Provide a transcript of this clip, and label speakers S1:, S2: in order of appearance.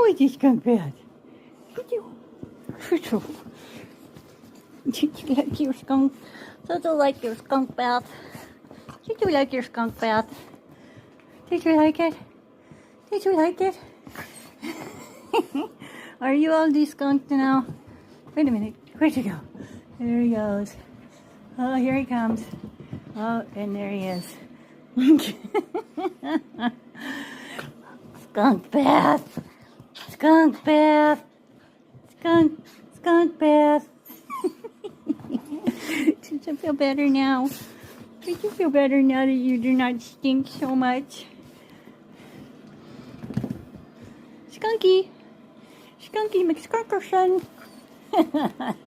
S1: was your skunk bath? Did you like your skunk? Did you like your skunk bath? Did you like your skunk bath? Did you like it? Did you like it? Are you all de-skunked now? Wait a minute. Where'd you go? There he goes. Oh, here he comes. Oh, and there he is. Skunk bath. Skunk bath. Skunk bath. Does it feel better now? Does it feel better now that you do not stink so much? Skunky. Skunky McSkunkerson.